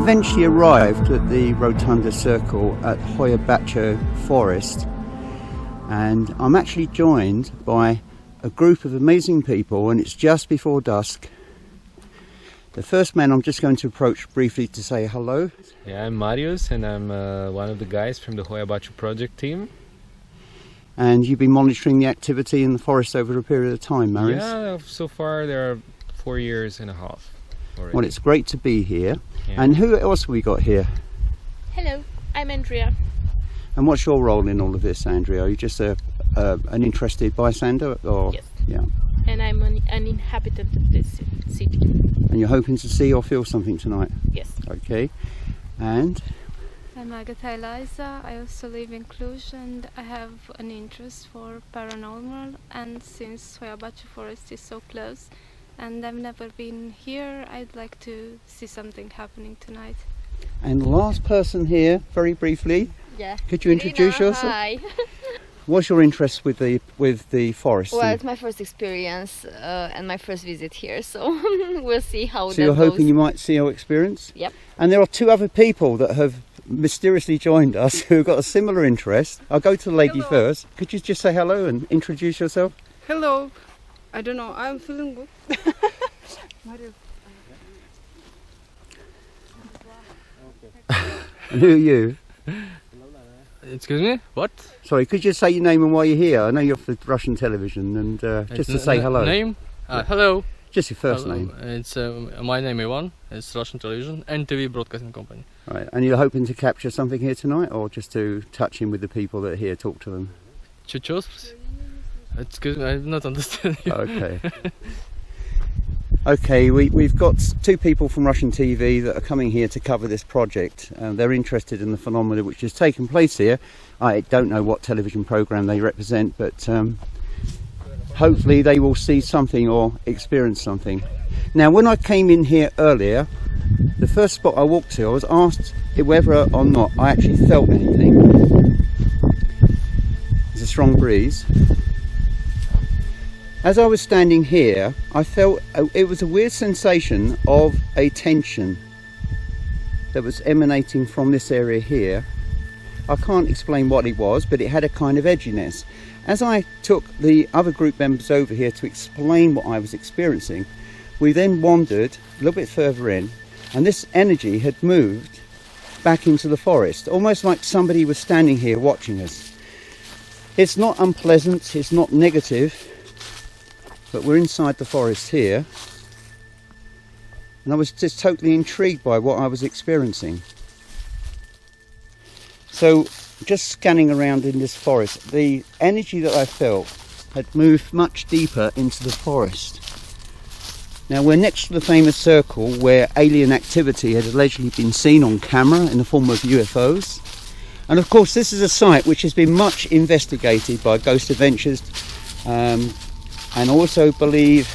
eventually arrived at the Rotunda Circle at Hoia Baciu Forest, and I'm actually joined by a group of amazing people, and it's just before dusk. The first man I'm just going to approach briefly to say hello. Yeah, I'm Marius, and I'm one of the guys from the Hoia Baciu Project team. And you've been monitoring the activity in the forest over a period of time, Marius? Yeah, so far there are 4 years and a half already. Well, it's great to be here. Yeah. And who else have we got here? Hello, I'm Andrea. And what's your role in all of this, Andrea? Are you just an interested bystander? Or? Yes. Yeah. And I'm an inhabitant of this city. And you're hoping to see or feel something tonight? Yes. Okay. And? I'm Agatha Eliza. I also live in Cluj, and I have an interest for paranormal, and since Hoia Baciu Forest is so close and I've never been here, I'd like to see something happening tonight. And last person here, very briefly. Yeah. Could you introduce yourself? Hi. What's your interest with the forest? Well, it's my first experience and my first visit here, so we'll see how so that you're goes. hoping you might see our experience? Yep. And there are two other people that have mysteriously joined us who've got a similar interest. I'll go to the lady first. Could you just say hello and introduce yourself? Hello. I don't know, I'm feeling good. And who are you? Excuse me? What? Sorry, could you just say your name and why you're here? I know you're for Russian television, and just to say hello. Name? Hello. Just your first Hello. name. It's my name Ivan. It's Russian television and TV broadcasting company. Right, and you're hoping to capture something here tonight, or just to touch in with the people that are here, talk to them? Чуть-чуть. Excuse me, I do not understand you. Okay. Okay, we've got two people from Russian TV that are coming here to cover this project. They're interested in the phenomena which has taken place here. I don't know what television programme they represent, but hopefully they will see something or experience something. Now, when I came in here earlier, the first spot I walked to, I was asked whether or not I actually felt anything. There's a strong breeze. As I was standing here, I felt it was a weird sensation of a tension that was emanating from this area here. I can't explain what it was, but it had a kind of edginess. As I took the other group members over here to explain what I was experiencing, we then wandered a little bit further in, and this energy had moved back into the forest, almost like somebody was standing here watching us. It's not unpleasant, it's not negative, but we're inside the forest here, and I was just totally intrigued by what I was experiencing. So, just scanning around in this forest, the energy that I felt had moved much deeper into the forest. Now, we're next to the famous circle where alien activity had allegedly been seen on camera in the form of UFOs. And of course, this is a site which has been much investigated by Ghost Adventures, and also believe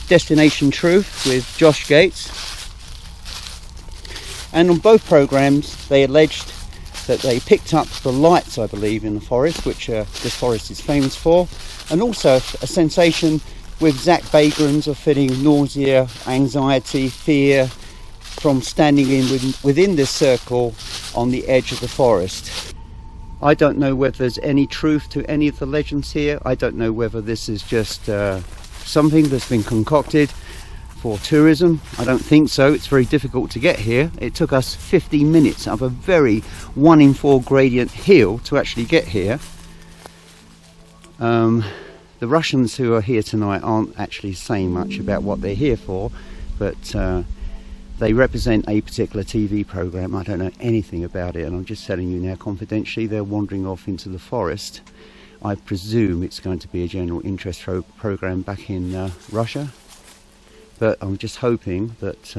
Destination Truth with Josh Gates. And on both programs they alleged that they picked up the lights, I believe, in the forest, which this forest is famous for, and also a sensation with Zach Bagrams of feeling nausea, anxiety, fear from standing within this circle on the edge of the forest. I don't know whether there's any truth to any of the legends here. I don't know whether this is just something that's been concocted for tourism. I don't think so. It's very difficult to get here. It took us 15 minutes up a very 1 in 4 gradient hill to actually get here. The Russians who are here tonight aren't actually saying much about what they're here for, but they represent a particular TV program. I don't know anything about it, and I'm just telling you now confidentially, they're wandering off into the forest. I presume it's going to be a general interest program back in Russia, but I'm just hoping that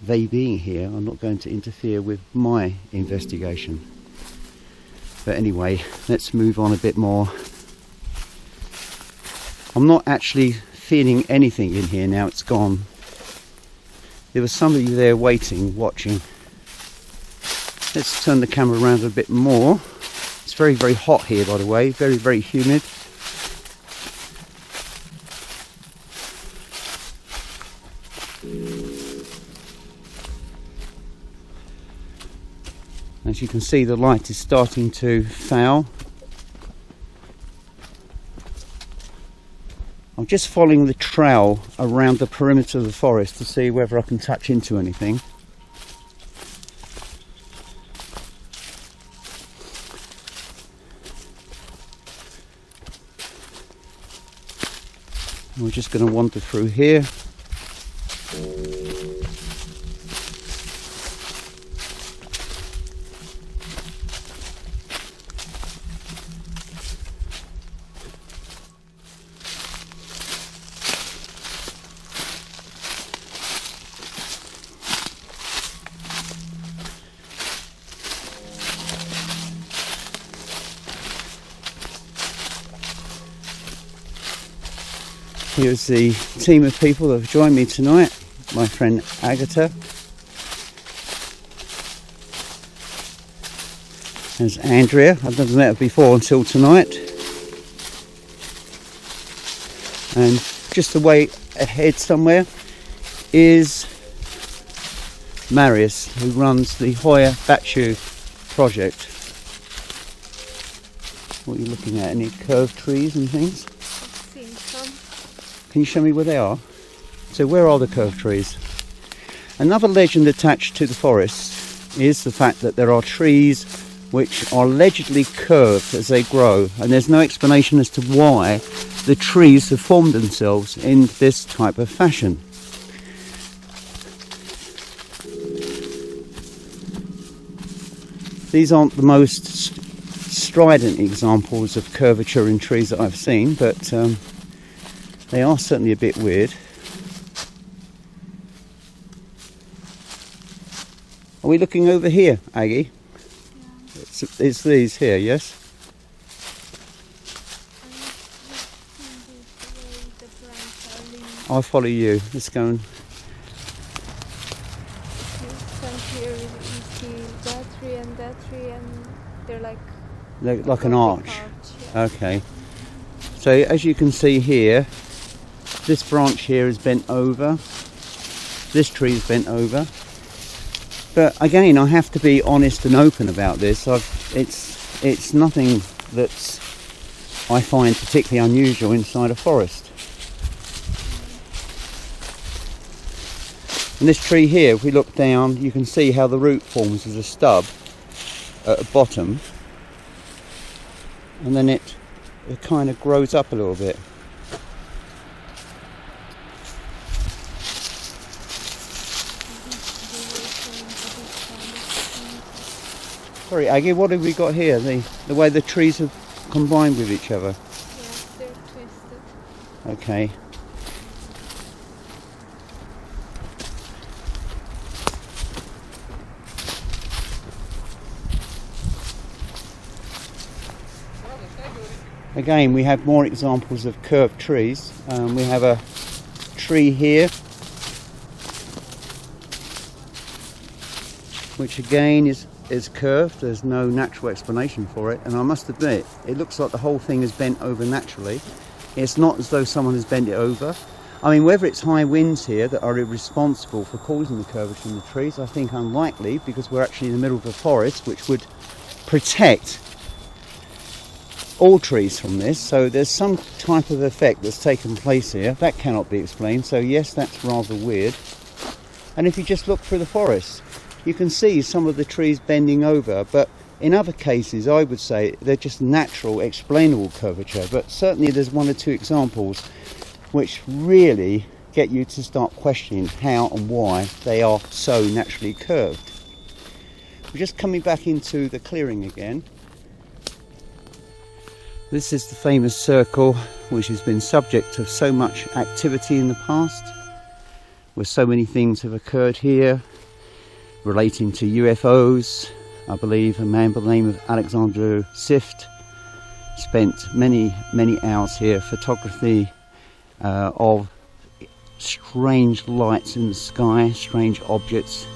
they being here are not going to interfere with my investigation. But anyway, let's move on a bit more. I'm not actually feeling anything in here now, it's gone. There was somebody there waiting, watching. Let's turn the camera around a bit more. It's very, very hot here, by the way, very, very humid. As you can see, the light is starting to fail. I'm just following the trail around the perimeter of the forest to see whether I can touch into anything. We're just going to wander through here. Here's the team of people that have joined me tonight. My friend Agatha. There's Andrea. I've never met her before until tonight. And just away ahead somewhere is Marius, who runs the Hoia Baciu Project. What are you looking at? Any curved trees and things? Can you show me where they are? So where are the curved trees? Another legend attached to the forest is the fact that there are trees which are allegedly curved as they grow, and there's no explanation as to why the trees have formed themselves in this type of fashion. These aren't the most strident examples of curvature in trees that I've seen, but they are certainly a bit weird. Are we looking over here, Aggie? Yeah. It's these here, yes? I'll follow you. Let's go and... Here you see that tree and that tree, and they're like an arch. Yeah. Okay. So as you can see here, this branch here is bent over, this tree is bent over, but again I have to be honest and open about this. It's nothing that I find particularly unusual inside a forest. And this tree here, if we look down, you can see how the root forms as a stub at the bottom, and then it kind of grows up a little bit. Sorry, Aggie, what have we got here? The way the trees have combined with each other. Yes, they're twisted. Okay. Again, we have more examples of curved trees. We have a tree here, which again is curved. There's no natural explanation for it, and I must admit it looks like the whole thing is bent over naturally. It's not as though someone has bent it over. I mean, whether it's high winds here that are responsible for causing the curvature in the trees, I think unlikely, because we're actually in the middle of a forest which would protect all trees from this. So there's some type of effect that's taken place here that cannot be explained. So yes, that's rather weird. And if you just look through the forest, you can see some of the trees bending over, but in other cases I would say they're just natural explainable curvature. But certainly there's one or two examples which really get you to start questioning how and why they are so naturally curved. We're just coming back into the clearing again. This is the famous circle which has been subject of so much activity in the past, where so many things have occurred here relating to UFOs. I believe a man by the name of Alexander Sift spent many hours here photography of strange lights in the sky, strange objects.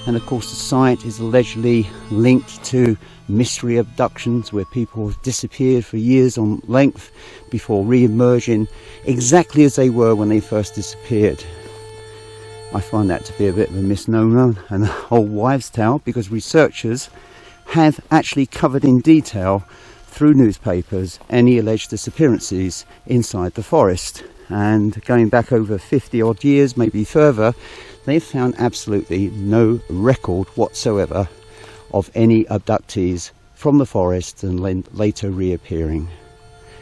And of course the site is allegedly linked to mystery abductions, where people have disappeared for years on length before re-emerging exactly as they were when they first disappeared. I find that to be a bit of a misnomer and a whole wives' tale, because researchers have actually covered in detail through newspapers any alleged disappearances inside the forest, and going back over 50 odd years, maybe further, they've found absolutely no record whatsoever of any abductees from the forest and later reappearing.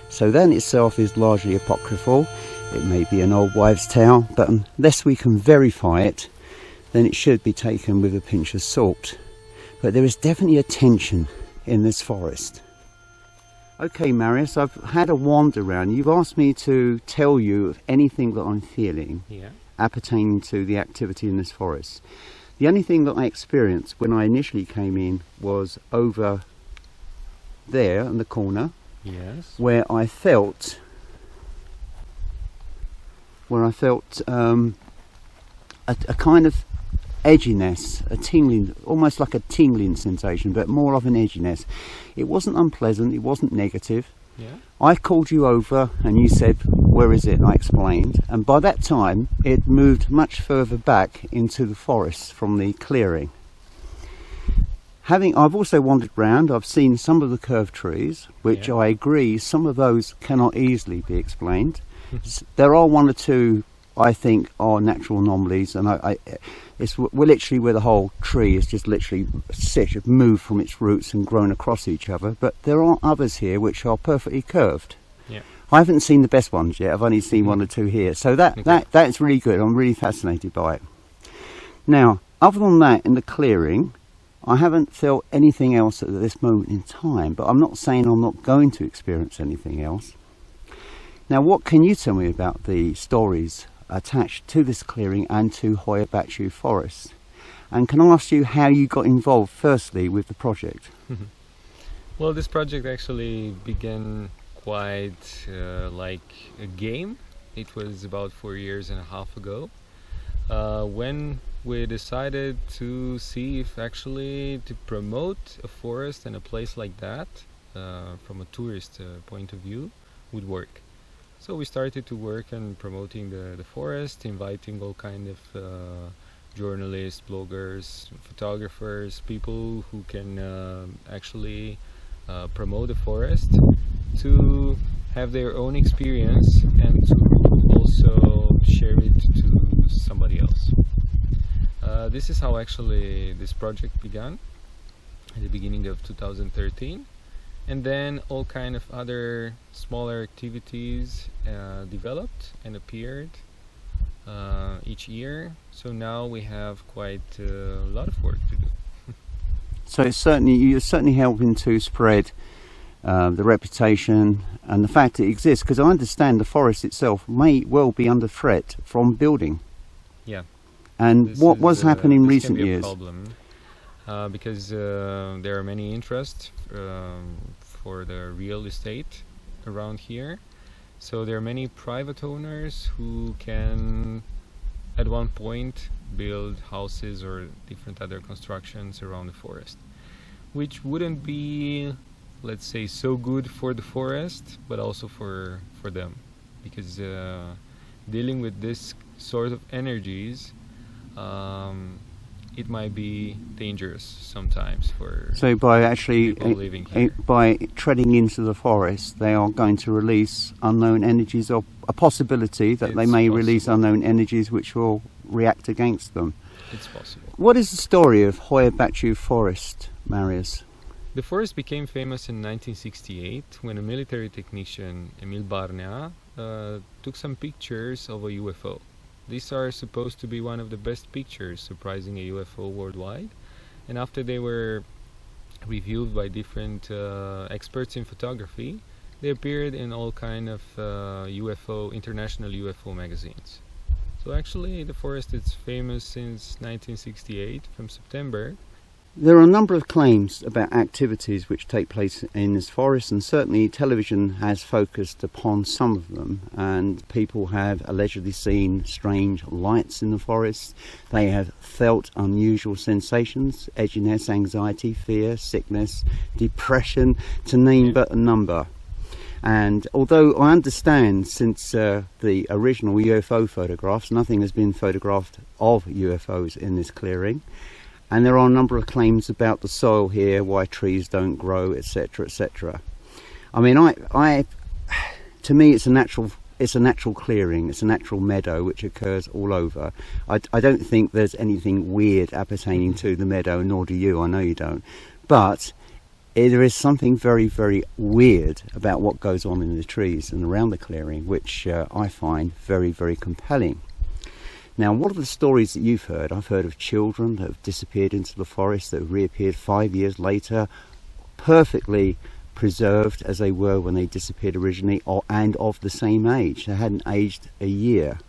So that in itself is largely apocryphal. It may be an old wives' tale, but unless we can verify it, then it should be taken with a pinch of salt. But there is definitely a tension in this forest. Okay, Marius, I've had a wander around. You've asked me to tell you of anything that I'm feeling appertaining to the activity in this forest. The only thing that I experienced when I initially came in was over there in the corner, where I felt a kind of edginess, a tingling, almost like a tingling sensation, but more of an edginess. It wasn't unpleasant, it wasn't negative. I called you over and you said, where is it? And I explained, and by that time it moved much further back into the forest from the clearing. I've also wandered round, I've seen some of the curved trees, which I agree, some of those cannot easily be explained. There are one or two I think are natural anomalies, and we're literally where the whole tree is just literally moved from its roots and grown across each other, but there are others here which are perfectly curved. I haven't seen the best ones yet, I've only seen one or two here, so that's really good. I'm really fascinated by it. Now, other than that, in the clearing, I haven't felt anything else at this moment in time, but I'm not saying I'm not going to experience anything else. Now, what can you tell me about the stories attached to this clearing and to Hoia Baciu Forest? And can I ask you how you got involved firstly with the project? Well, this project actually began quite like a game. It was about 4.5 years ago when we decided to see if actually to promote a forest and a place like that from a tourist point of view would work. So we started to work on promoting the forest, inviting all kind of journalists, bloggers, photographers, people who can actually promote the forest, to have their own experience and to also share it to somebody else. This is how actually this project began at the beginning of 2013. And then all kind of other smaller activities developed and appeared each year. So now we have quite a lot of work to do. So you're certainly helping to spread the reputation and the fact it exists, because I understand the forest itself may well be under threat from building. And what was happening in recent years? This can be a problem because there are many interests for the real estate around here. So there are many private owners who can at one point build houses or different other constructions around the forest, which wouldn't be, let's say, so good for the forest, but also for them, because dealing with this sort of energies, it might be dangerous sometimes for people living here. By treading into the forest, they are going to release unknown energies, or a possibility that they may release unknown energies which will react against them. It's possible. What is the story of Hoia Baciu Forest, Marius? The forest became famous in 1968 when a military technician, Emil Barnea, took some pictures of a UFO. These are supposed to be one of the best pictures surprising a UFO worldwide, and after they were reviewed by different experts in photography, they appeared in all kind of international UFO magazines. So actually the forest is famous since 1968 from September. There are a number of claims about activities which take place in this forest, and certainly television has focused upon some of them, and people have allegedly seen strange lights in the forest. They have felt unusual sensations, edginess, anxiety, fear, sickness, depression, to name but a number. And although I understand since the original UFO photographs, nothing has been photographed of UFOs in this clearing, and there are a number of claims about the soil here, why trees don't grow, etc., etc. I mean, to me, it's a natural clearing, it's a natural meadow which occurs all over. I don't think there's anything weird appertaining to the meadow, nor do you. I know you don't, but there is something very, very weird about what goes on in the trees and around the clearing, which I find very, very compelling. Now, what are the stories that you've heard? I've heard of children that have disappeared into the forest, that have reappeared 5 years later, perfectly preserved as they were when they disappeared originally, and of the same age. They hadn't aged a year.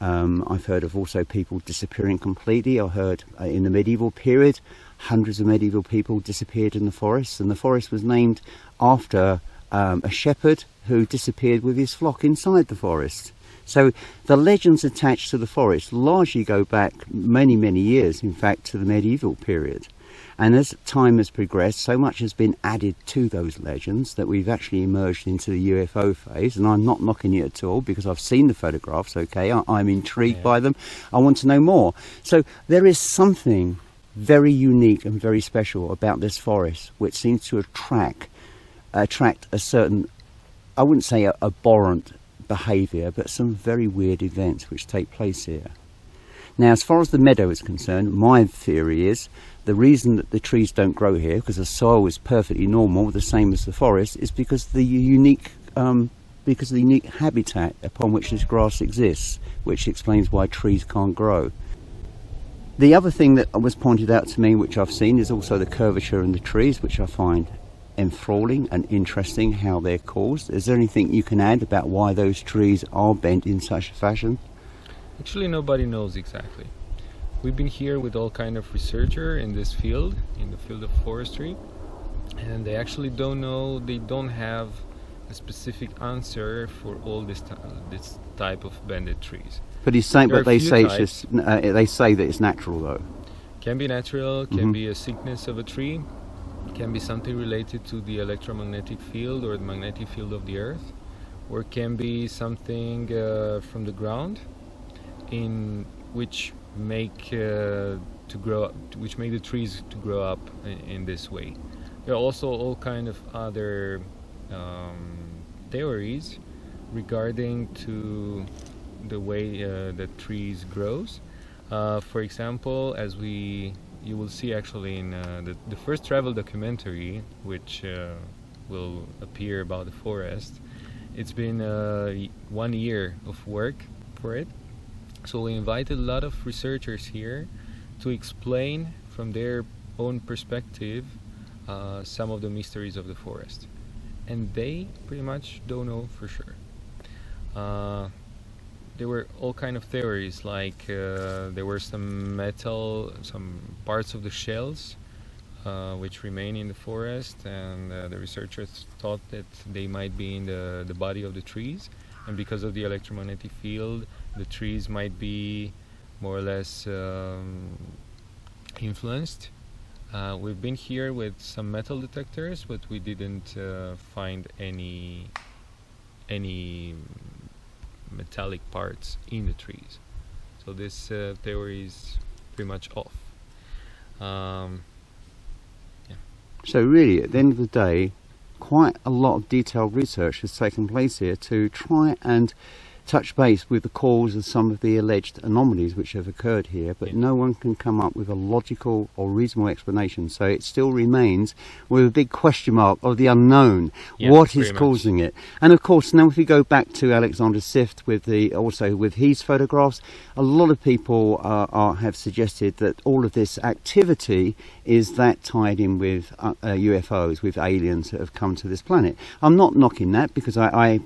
I've heard of also people disappearing completely. I heard in the medieval period, hundreds of medieval people disappeared in the forest, and the forest was named after a shepherd who disappeared with his flock inside the forest. So the legends attached to the forest largely go back many, many years, in fact, to the medieval period. And as time has progressed, so much has been added to those legends that we've actually emerged into the UFO phase. And I'm not knocking it at all, because I've seen the photographs, okay? I'm intrigued by them. I want to know more. So there is something very unique and very special about this forest, which seems to attract a certain, I wouldn't say abhorrent behaviour, but some very weird events which take place here. Now, as far as the meadow is concerned, my theory is the reason that the trees don't grow here, because the soil is perfectly normal, the same as the forest, is because the unique habitat upon which this grass exists, which explains why trees can't grow. The other thing that was pointed out to me, which I've seen, is also the curvature in the trees, which I find enthralling and interesting how they're caused. Is there anything you can add about why those trees are bent in such a fashion? Actually, nobody knows exactly. We've been here with all kind of researcher in this field, in the field of forestry, and they actually don't know, they don't have a specific answer for all this type of bended trees. But he's saying, but they say it's just, they say that it's natural though. Can be natural, can be a sickness of a tree, can be something related to the electromagnetic field or the magnetic field of the earth, or can be something from the ground, in which make the trees to grow up in this way. There are also all kind of other theories regarding to the way that trees grows. For example, as you will see actually in the first travel documentary, which will appear about the forest. It's been 1 year of work for it. So we invited a lot of researchers here to explain from their own perspective some of the mysteries of the forest. And they pretty much don't know for sure. There were all kind of theories, like there were some parts of the shells which remain in the forest, and the researchers thought that they might be in the body of the trees, and because of the electromagnetic field, the trees might be more or less influenced. We've been here with some metal detectors, but we didn't find any metallic parts in the trees. So this theory is pretty much off. So really, at the end of the day, quite a lot of detailed research has taken place here to try and touch base with the cause of some of the alleged anomalies which have occurred here, but no one can come up with a logical or reasonable explanation. So it still remains with a big question mark of the unknown. What is causing it? And of course, now if we go back to Alexander Sift with his photographs, a lot of people have suggested that all of this activity is that tied in with UFOs, with aliens that have come to this planet. I'm not knocking that, because I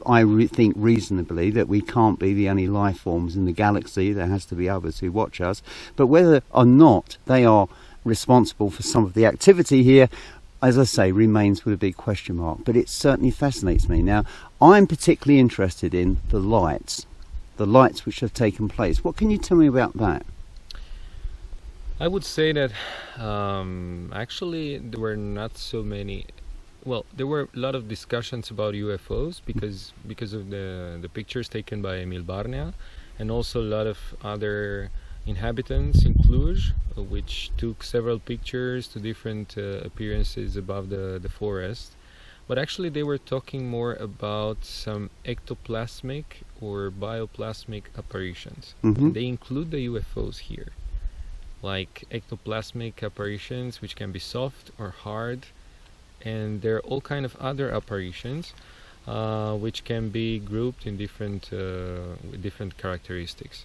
think reasonably that we can't be the only life forms in the galaxy. There has to be others who watch us. But whether or not they are responsible for some of the activity here, as I say, remains with a big question mark. But it certainly fascinates me. Now, I'm particularly interested in the lights which have taken place. What can you tell me about that? I would say that actually there were not so many well, there were a lot of discussions about UFOs because of the pictures taken by Emil Barnea, and also a lot of other inhabitants in Cluj, which took several pictures to different appearances above the forest. But actually they were talking more about some ectoplasmic or bioplasmic apparitions. Mhm. They include the UFOs here, like ectoplasmic apparitions, which can be soft or hard, and there are all kind of other apparitions which can be grouped in different with different characteristics.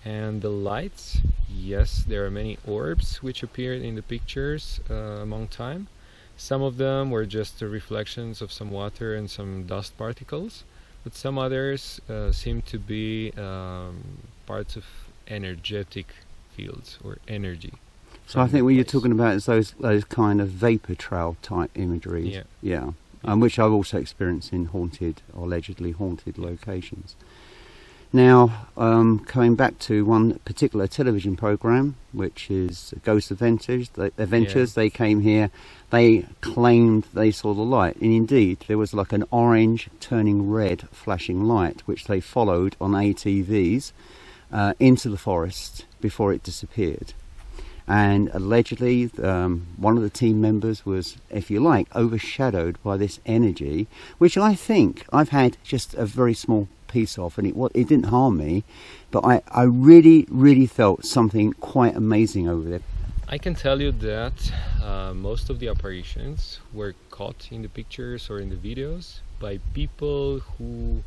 And the lights, yes, there are many orbs which appeared in the pictures among time. Some of them were just the reflections of some water and some dust particles, but some others seem to be parts of energetic fields or energy. So I think what you're talking about is those kind of vapor trail type imageries. Yeah. Yeah. Which I've also experienced in haunted, or allegedly haunted locations. Now, coming back to one particular television program, which is Ghost Adventures. They came here, they claimed they saw the light, and indeed there was like an orange turning red flashing light, which they followed on ATVs into the forest before it disappeared. And allegedly one of the team members was, if you like, overshadowed by this energy, which I think I've had just a very small piece of, and it didn't harm me, but I really felt something quite amazing over there. I can tell you that most of the apparitions were caught in the pictures or in the videos by people who,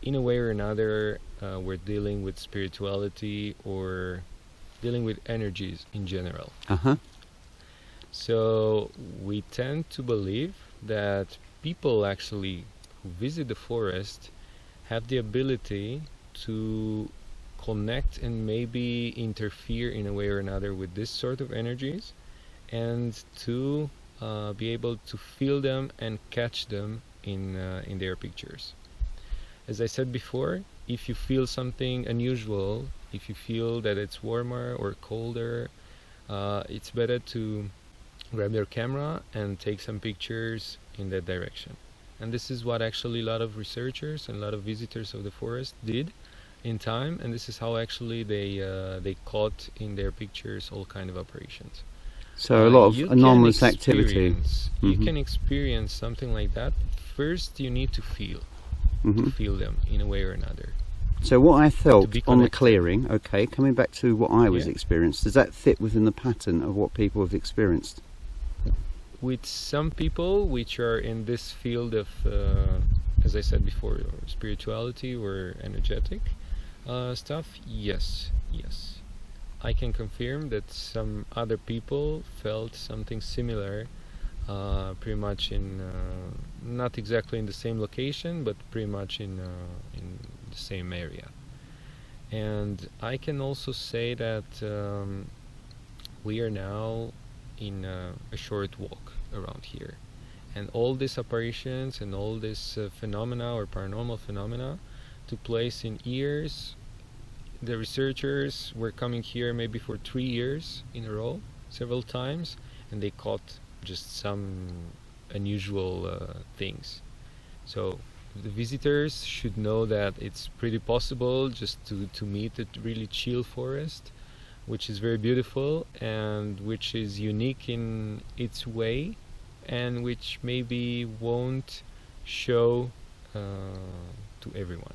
in a way or another, were dealing with spirituality or dealing with energies in general. So we tend to believe that people actually who visit the forest have the ability to connect and maybe interfere in a way or another with this sort of energies, and to be able to feel them and catch them in their pictures. As I said before, if you feel something unusual, if you feel that it's warmer or colder, it's better to grab your camera and take some pictures in that direction. And this is what actually a lot of researchers and a lot of visitors of the forest did in time, and this is how actually they caught in their pictures all kind of apparitions. So a lot of anomalous activity. You can experience something like that. First you need to feel them in a way or another. So what I felt on the connected. clearing, okay, coming back to what I was experienced, does that fit within the pattern of what people have experienced? With some people which are in this field of, as I said before, spirituality or energetic stuff, yes. I can confirm that some other people felt something similar, pretty much in, not exactly in the same location, but pretty much in the same area. And I can also say that we are now in a short walk around here, and all these apparitions and all this phenomena or paranormal phenomena took place in years. The researchers were coming here maybe for 3 years in a row, several times, and they caught just some unusual things. So the visitors should know that it's pretty possible just to meet a really chill forest, which is very beautiful and which is unique in its way, and which maybe won't show to everyone.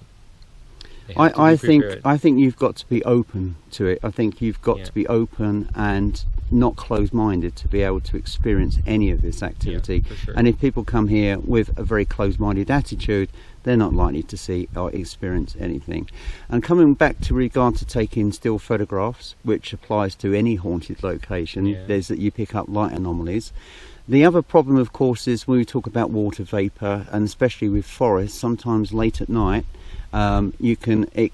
I think you've got to be open to it. I think you've got to be open and not closed-minded to be able to experience any of this activity. For sure. And if people come here with a very closed-minded attitude, they're not likely to see or experience anything. And coming back to regard to taking still photographs, which applies to any haunted location, there's that you pick up light anomalies. The other problem, of course, is when we talk about water vapor, and especially with forests, sometimes late at night, it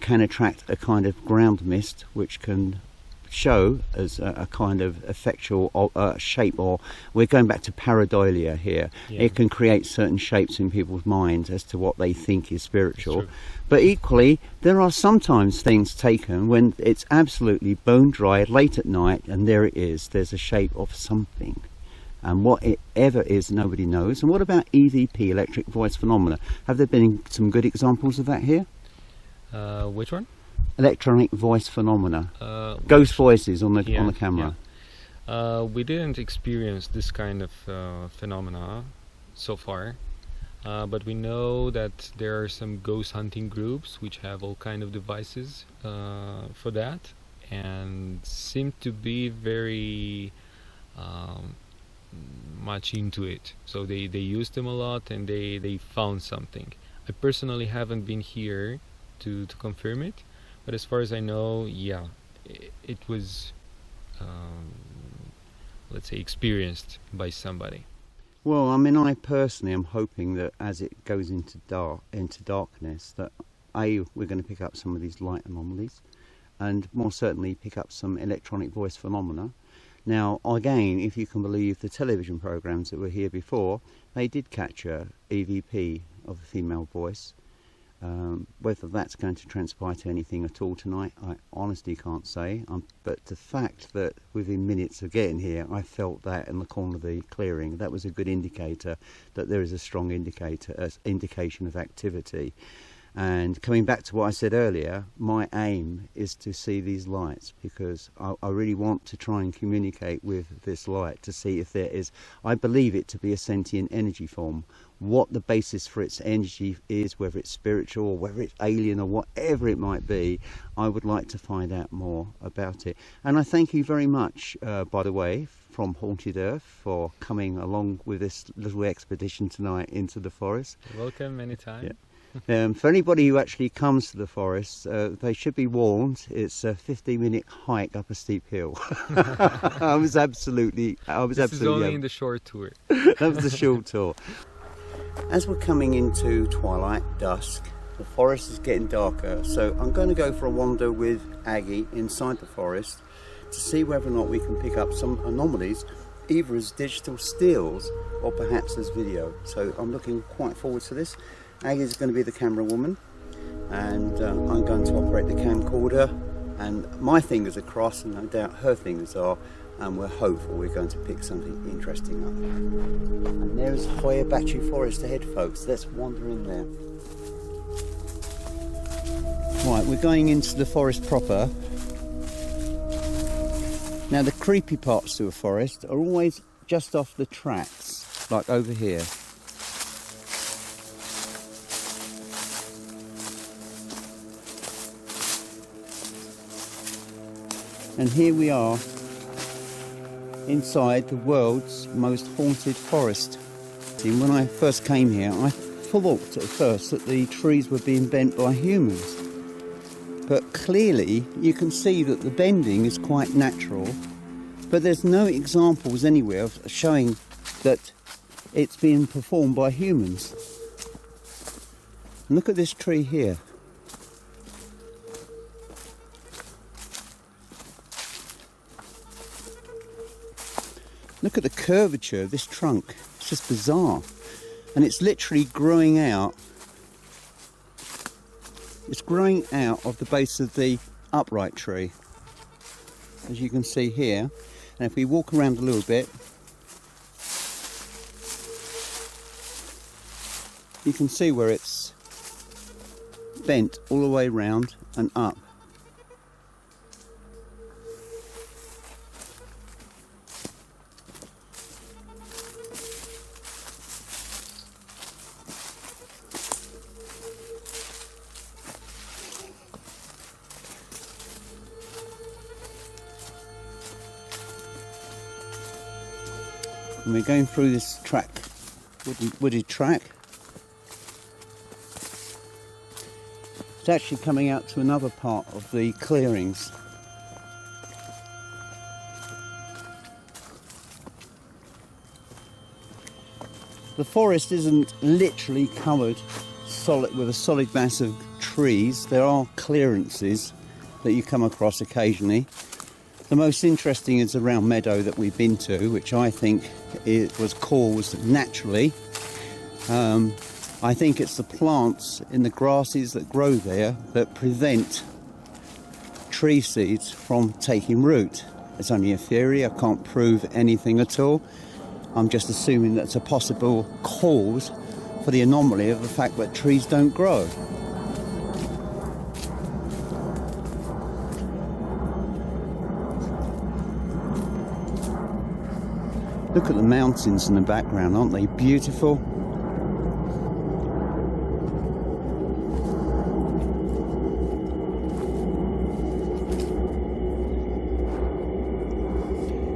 can attract a kind of ground mist, which can show as a kind of effectual shape, or we're going back to pareidolia here. It can create certain shapes in people's minds as to what they think is spiritual. But equally, there are sometimes things taken when it's absolutely bone dry late at night, and there it is, there's a shape of something. And what it ever is, nobody knows. And what about EVP, electric voice phenomena? Have there been some good examples of that here? Which one? Electronic voice phenomena. Ghost voices on the camera. Yeah. We didn't experience this kind of phenomena so far, but we know that there are some ghost hunting groups which have all kind of devices for that, and seem to be very much into it. So they use them a lot, and they found something. I personally haven't been here to confirm it, but as far as I know, yeah, it was let's say experienced by somebody. Well, I mean, I personally am hoping that as it goes into darkness, that we're going to pick up some of these light anomalies, and more certainly pick up some electronic voice phenomena. Now, again, if you can believe the television programs that were here before, they did capture EVP of a female voice. Whether that's going to transpire to anything at all tonight, I honestly can't say. But the fact that within minutes of getting here, I felt that in the corner of the clearing, that was a good indicator that there is a strong indication of activity. And coming back to what I said earlier, my aim is to see these lights, because I really want to try and communicate with this light to see if there is, I believe it to be a sentient energy form. What the basis for its energy is, whether it's spiritual or whether it's alien or whatever it might be, I would like to find out more about it. And I thank you very much, by the way, from Haunted Earth, for coming along with this little expedition tonight into the forest. You're welcome, anytime. Yeah. For anybody who actually comes to the forest, they should be warned. It's a 15-minute hike up a steep hill. I was absolutely. This is only in the short tour. That was the short tour. As we're coming into twilight, dusk, the forest is getting darker. So I'm going to go for a wander with Aggie inside the forest to see whether or not we can pick up some anomalies, either as digital stills or perhaps as video. So I'm looking quite forward to this. Aggie's going to be the camera woman, and I'm going to operate the camcorder, and my fingers are crossed, and no doubt her fingers are, and we're hopeful we're going to pick something interesting up. And there's Hoia Baciu Forest ahead, folks. Let's wander in there. Right, we're going into the forest proper. Now, the creepy parts to a forest are always just off the tracks, like over here. And here we are inside the world's most haunted forest. And when I first came here, I thought at first that the trees were being bent by humans. But clearly you can see that the bending is quite natural, but there's no examples anywhere of showing that it's being performed by humans. And look at this tree here. Look at the curvature of this trunk. It's just bizarre. And it's literally growing out. It's growing out of the base of the upright tree, as you can see here. And if we walk around a little bit, you can see where it's bent all the way round and up. And we're going through this track, wooded track. It's actually coming out to another part of the clearings. The forest isn't literally covered with a solid mass of trees. There are clearances that you come across occasionally. The most interesting is the round meadow that we've been to, which I think it was caused naturally. I think it's the plants in the grasses that grow there that prevent tree seeds from taking root. It's only a theory, I can't prove anything at all. I'm just assuming that's a possible cause for the anomaly of the fact that trees don't grow. Look at the mountains in the background, aren't they beautiful?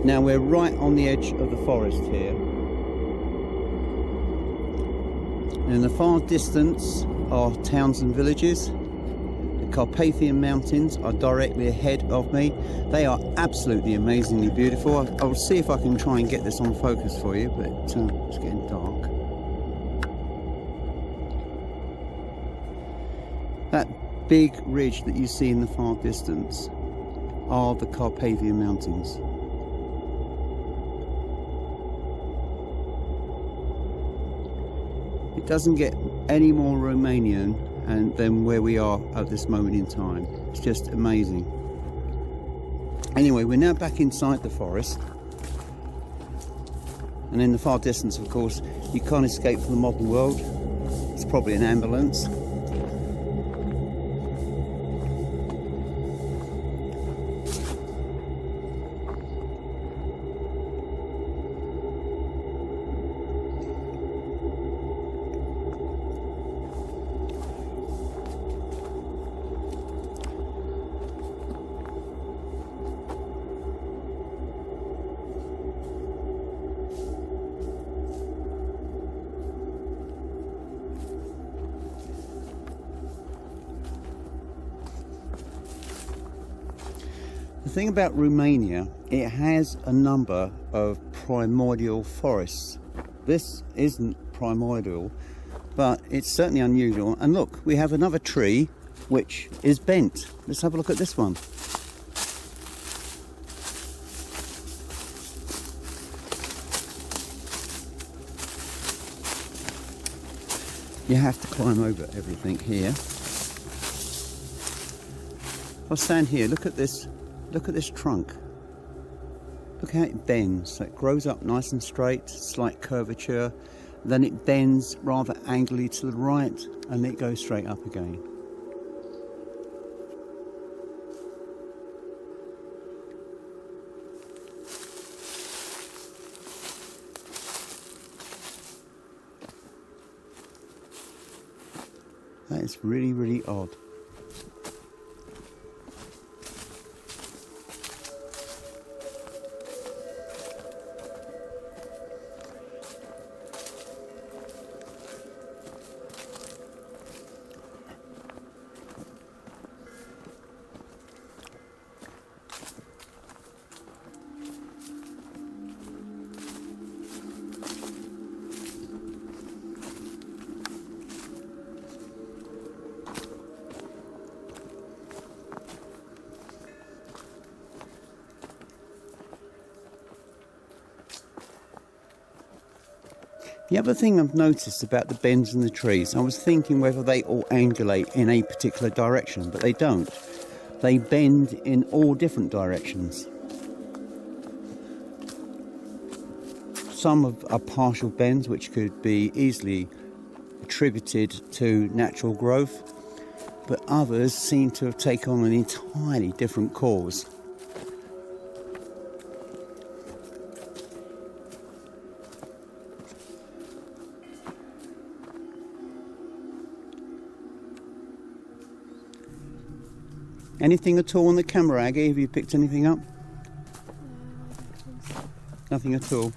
Now we're right on the edge of the forest here. In the far distance are towns and villages. The Carpathian Mountains are directly ahead of me. They are absolutely amazingly beautiful. I will see if I can try and get this on focus for you, but it's getting dark. That big ridge that you see in the far distance are the Carpathian Mountains. It doesn't get any more Romanian than where we are at this moment in time. It's just amazing. Anyway, we're now back inside the forest. And in the far distance, of course, you can't escape from the modern world. It's probably an ambulance. The thing about Romania, it has a number of primordial forests. This isn't primordial, but it's certainly unusual. And look, we have another tree which is bent. Let's have a look at this one. You have to climb over everything here. I'll stand here, look at this trunk. Look how it bends. So it grows up nice and straight, slight curvature, then it bends rather angrily to the right, and it goes straight up again. That is really, really odd. The other thing I've noticed about the bends in the trees, I was thinking whether they all angulate in a particular direction, but they don't. They bend in all different directions. Some are partial bends, which could be easily attributed to natural growth, but others seem to have taken on an entirely different cause. Anything at all on the camera, Aggie? Have you picked anything up? Nothing at all.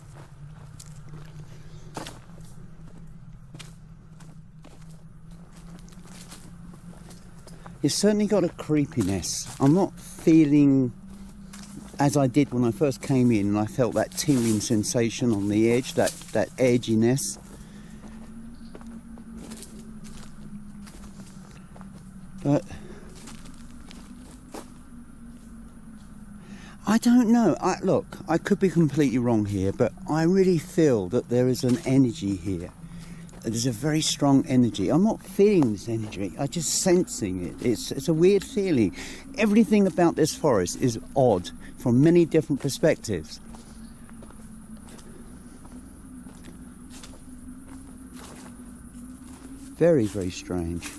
It's certainly got a creepiness. I'm not feeling as I did when I first came in and I felt that tingling sensation on the edge, that edginess. But I don't know. Look, I could be completely wrong here, but I really feel that there is an energy here. There's a very strong energy. I'm not feeling this energy, I'm just sensing it. It's a weird feeling. Everything about this forest is odd from many different perspectives. Very, very strange.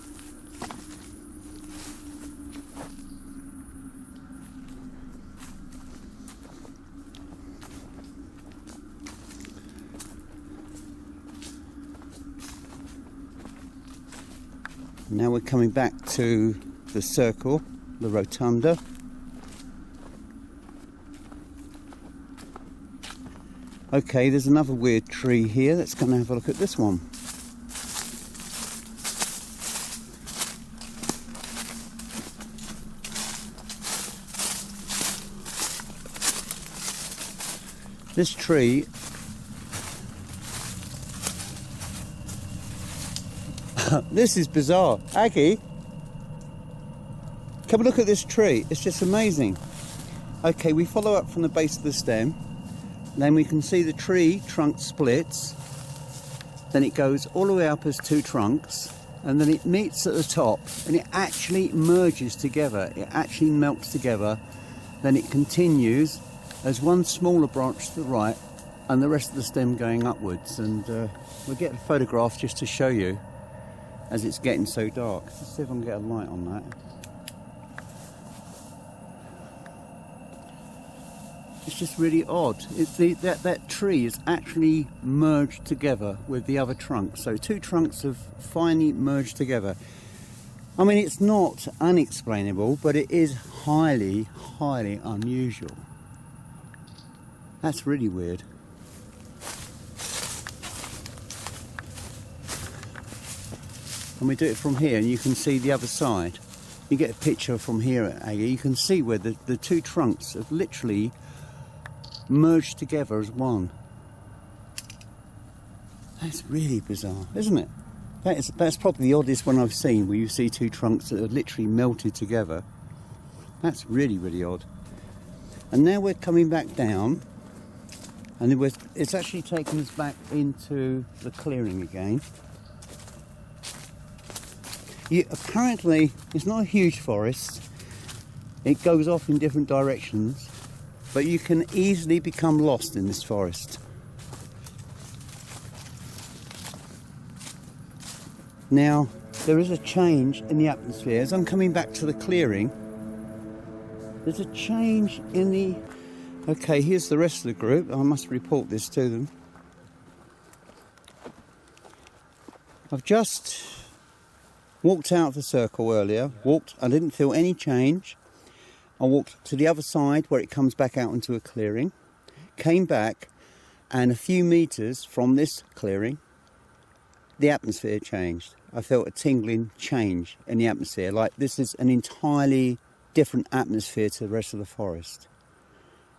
Now we're coming back to the circle, the rotunda. Okay, there's another weird tree here. Let's go and have a look at this one. This tree this is bizarre. Aggie, come and look at this tree. It's just amazing. Okay, we follow up from the base of the stem. Then we can see the tree trunk splits. Then it goes all the way up as two trunks. And then it meets at the top. And it actually merges together. It actually melts together. Then it continues as one smaller branch to the right. And the rest of the stem going upwards. And we'll get a photograph just to show you. As it's getting so dark. Let's see if I can get a light on that. It's just really odd. That tree is actually merged together with the other trunks. So two trunks have finally merged together. I mean, it's not unexplainable, but it is highly, highly unusual. That's really weird. And we do it from here, and you can see the other side. You get a picture from here, Aggie. You can see where the two trunks have literally merged together as one. That's really bizarre, isn't it? That's probably the oddest one I've seen, where you see two trunks that are literally melted together. That's really, really odd. And now we're coming back down, and it's actually taking us back into the clearing again. Apparently, it's not a huge forest. It goes off in different directions, but you can easily become lost in this forest. Now, there is a change in the atmosphere. As I'm coming back to the clearing, there's a change in the... Okay, here's the rest of the group. I must report this to them. I've just walked out of the circle earlier. I didn't feel any change. I walked to the other side where it comes back out into a clearing. Came back, and a few metres from this clearing, the atmosphere changed. I felt a tingling change in the atmosphere. Like this is an entirely different atmosphere to the rest of the forest.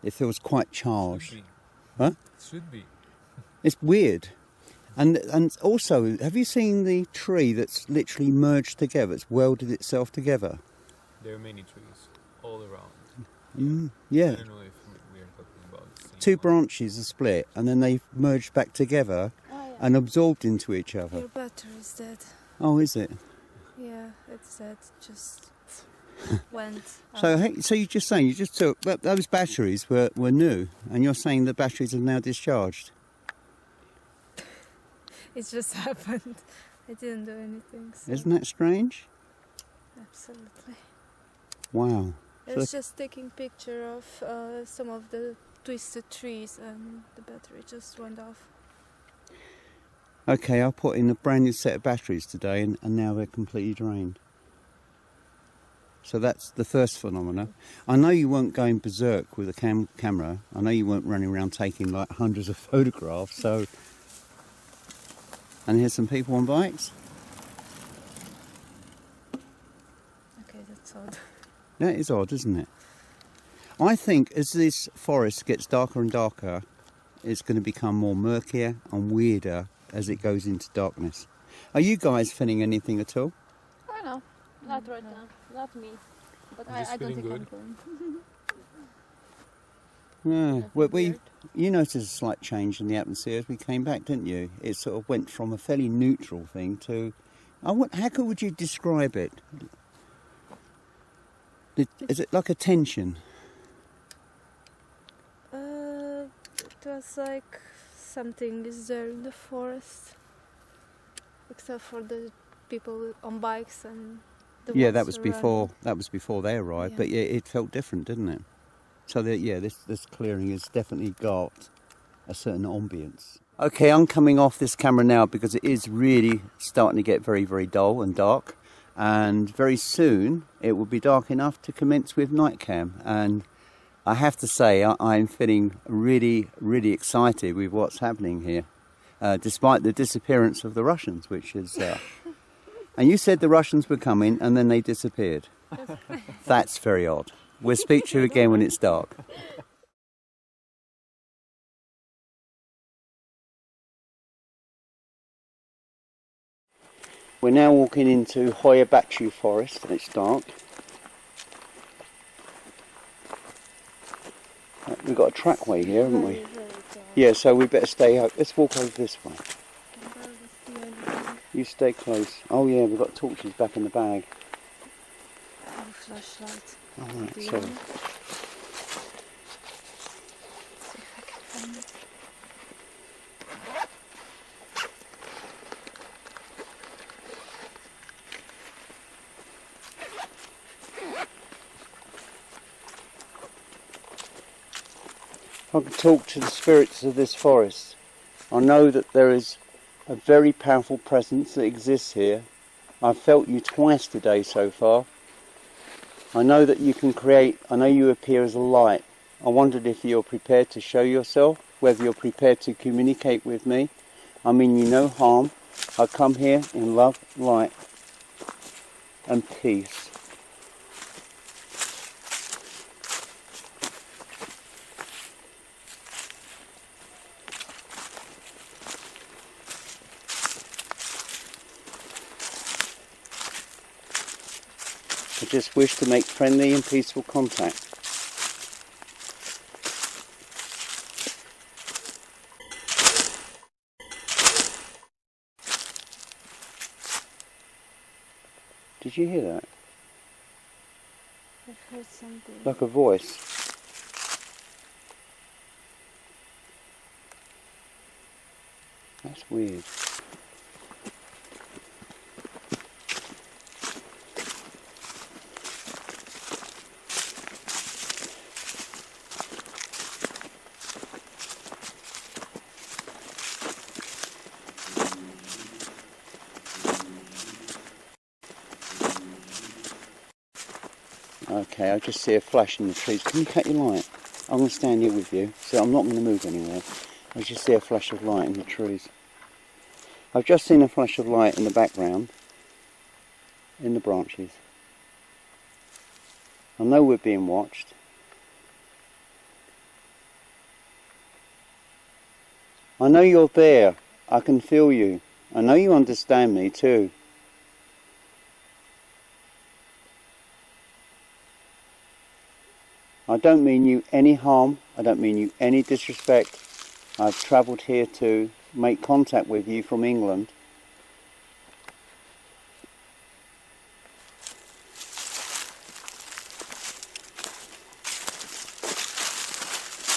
It feels quite charged. Should be. Huh? Should be. It's weird. And also, have you seen the tree that's literally merged together? It's welded itself together. There are many trees all around. Yeah. I don't know if we are talking about the same Two one. branches are split, and then they merged back together and absorbed into each other. Your battery is dead. Oh, is it? Yeah, it's dead. Just went. So, so you're just saying you just took those batteries were new, and you're saying the batteries have now discharged. It just happened. I didn't do anything. So Isn't that strange? absolutely. Wow. I was just taking picture of some of the twisted trees, and the battery just went off. Okay, I'll put in a brand new set of batteries today, and now they're completely drained. So that's the first phenomena. I know you weren't going berserk with a camera. I know you weren't running around taking like hundreds of photographs. So, and here's some people on bikes. Okay, that's odd. That is odd, isn't it? I think as this forest gets darker and darker, it's going to become more murkier and weirder as it goes into darkness. Are you guys feeling anything at all? I don't know. Not right now. Not me. But I'm just I don't think feeling I'm good. feeling. Yeah, well, you noticed a slight change in the atmosphere as we came back, didn't you? It sort of went from a fairly neutral thing to... how would you describe it? Is it like a tension? It was like something is there in the forest, except for the people on bikes and the Yeah, ones that was running. before. That was before they arrived. Yeah. But yeah, it felt different, didn't it? So that, yeah, this clearing has definitely got a certain ambience. Okay, I'm coming off this camera now because it is really starting to get very, very dull and dark. And very soon it will be dark enough to commence with night cam. And I have to say, I'm feeling really, really excited with what's happening here, despite the disappearance of the Russians, which is... And you said the Russians were coming and then they disappeared. That's very odd. We'll speak to you again when it's dark. We're now walking into Hoia Baciu forest and it's dark. We've got a trackway here, haven't we? Yeah, so we better stay out. Let's walk over this way. You stay close. Oh yeah, we've got torches back in the bag. Flashlight. Alright, Do you so... want it? See if I can find it. If I could talk to the spirits of this forest, I know that there is a very powerful presence that exists here. I've felt you twice today so far. I know that you can create, I know you appear as a light. I wondered if you're prepared to show yourself, whether you're prepared to communicate with me. I mean you no harm. I come here in love, light and peace. I just wish to make friendly and peaceful contact. Did you hear that? I've heard something. Like a voice. That's weird. Okay, I just see a flash in the trees. Can you cut your light? I'm going to stand here with you, so I'm not going to move anywhere. I just see a flash of light in the trees. I've just seen a flash of light in the background, in the branches. I know we're being watched. I know you're there. I can feel you. I know you understand me too. I don't mean you any harm, I don't mean you any disrespect. I've travelled here to make contact with you from England.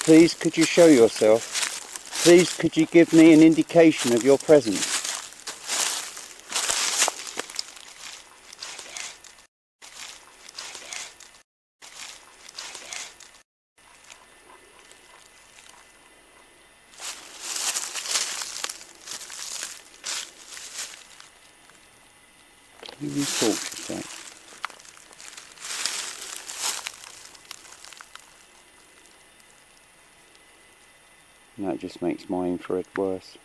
Please could you show yourself? Please could you give me an indication of your presence? You can talk yourself. And that just makes my infrared worse.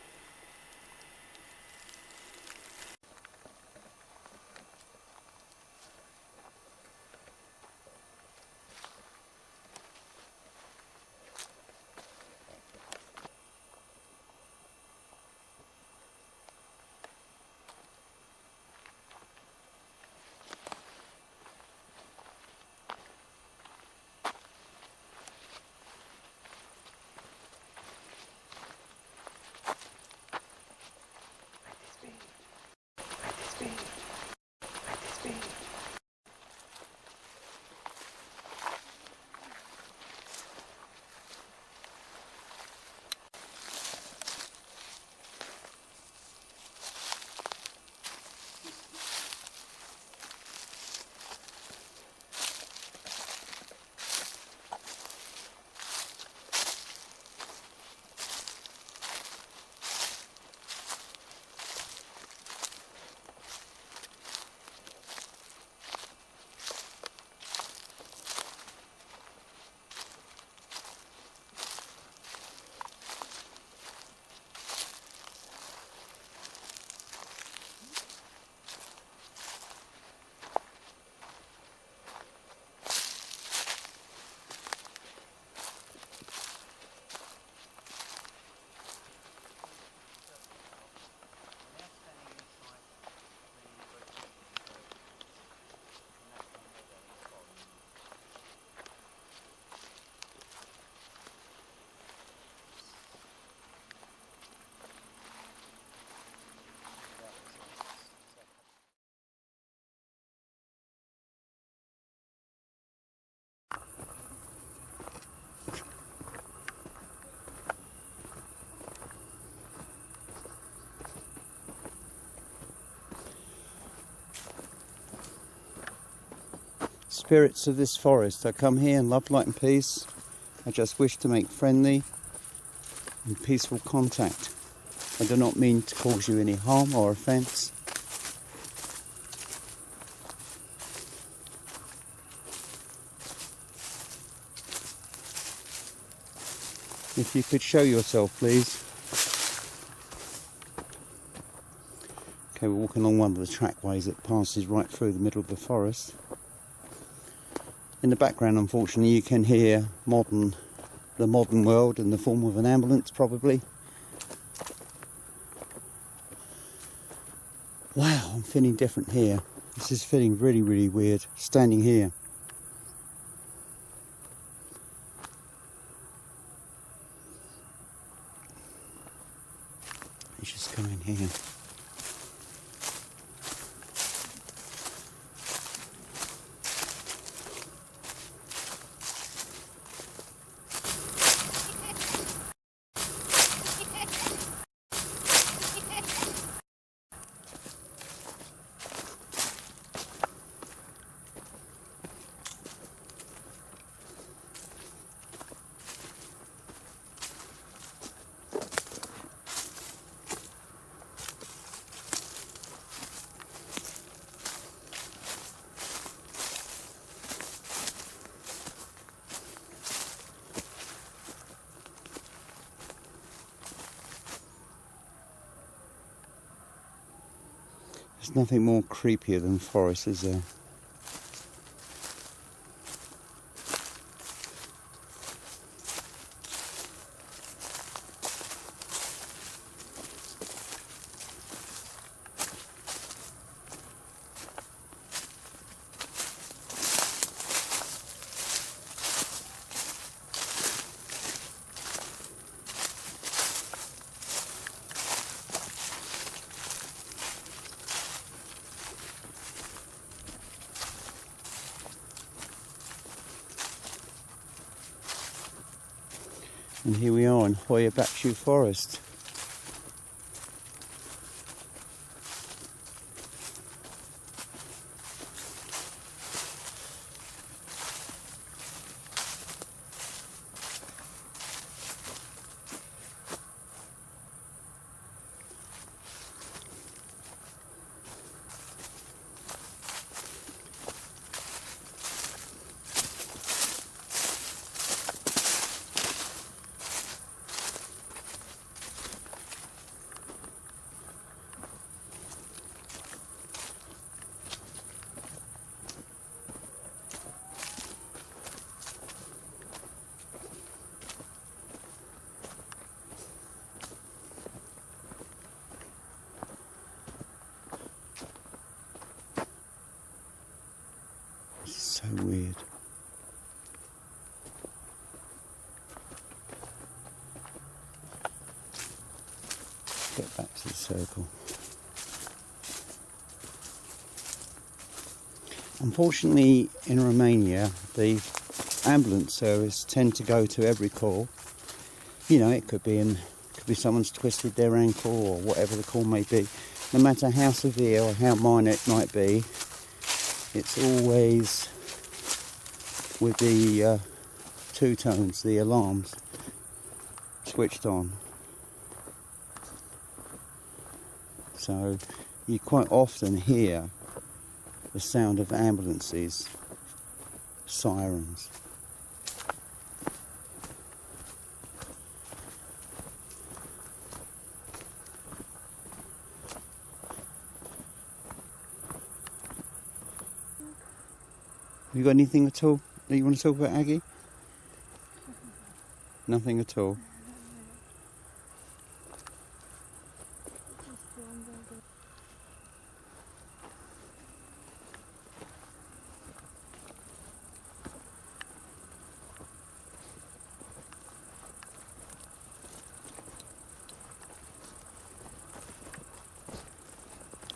Spirits of this forest, I come here in love, light and peace. I just wish to make friendly and peaceful contact. I do not mean to cause you any harm or offence. If you could show yourself, please. Okay, we're walking along one of the trackways that passes right through the middle of the forest. In the background, unfortunately, you can hear the modern world in the form of an ambulance, probably. Wow, I'm feeling different here. This is feeling really, really weird, standing here. Let's just go in here. There's nothing more creepier than forest, is there? And here we are in Hoia Baciu Forest. So weird. Get back to the circle. Unfortunately, in Romania, the ambulance service tend to go to every call. You know, it could be someone's twisted their ankle or whatever the call may be. No matter how severe or how minor it might be, it's always with the two tones, the alarms, switched on. So you quite often hear the sound of ambulances, sirens. You got anything at all that you want to talk about, Aggie? Nothing at all.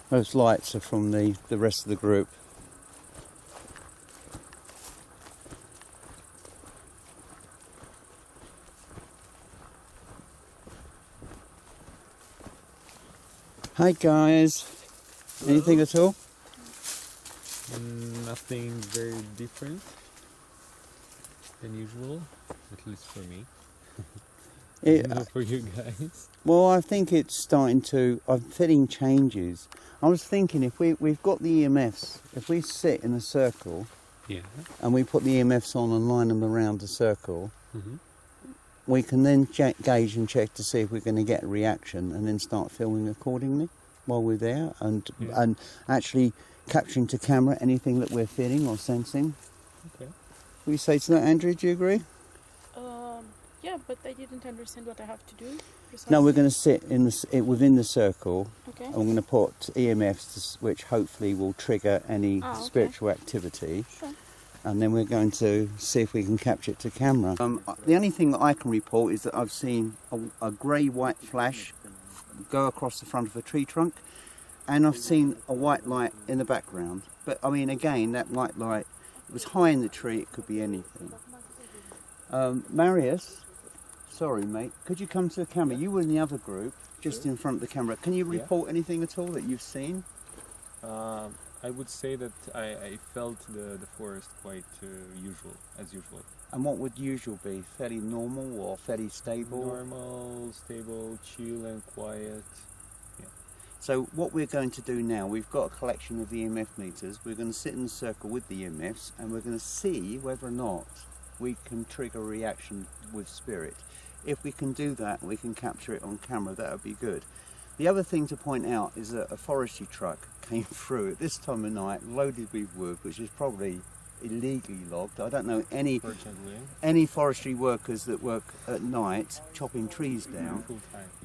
Those lights are from the rest of the group. Hi guys, anything at all? something very different than usual, at least for me. I It, don't know for you guys. well, I think it's starting to. I'm feeling changes. I was thinking if we've got the EMFs, if we sit in a circle Yeah. and we put the EMFs on and line them around the circle, Mm-hmm. we can then gauge and check to see if we're going to get a reaction, and then start filming accordingly while we're there, and Yeah. and actually capturing to camera anything that we're feeling or sensing. Okay. Will you say to that, Andrew? Do you agree? Yeah, but I didn't understand what I have to do. No, we're going to sit in within the circle. Okay. I'm going to put EMFs, which hopefully will trigger any Ah, okay. spiritual activity. Sure. And then we're going to see if we can capture it to camera. The only thing that I can report is that I've seen a grey-white flash go across the front of a tree trunk, and I've seen a white light in the background. But I mean, again, that white light, it was high in the tree, it could be anything. Marius, sorry mate, could you come to the camera? You were in the other group, just in front of the camera. Can you report anything at all that you've seen? I would say that I felt the forest quite as usual. And what would usual be? Fairly normal or fairly stable? Normal, stable, chill and quiet. Yeah. So what we're going to do now, we've got a collection of EMF meters. We're going to sit in a circle with the EMFs, and we're going to see whether or not we can trigger a reaction with spirit. If we can do that, we can capture it on camera. That would be good. The other thing to point out is that a forestry truck came through at this time of night, loaded with wood, which is probably illegally logged. I don't know any forestry workers that work at night chopping trees down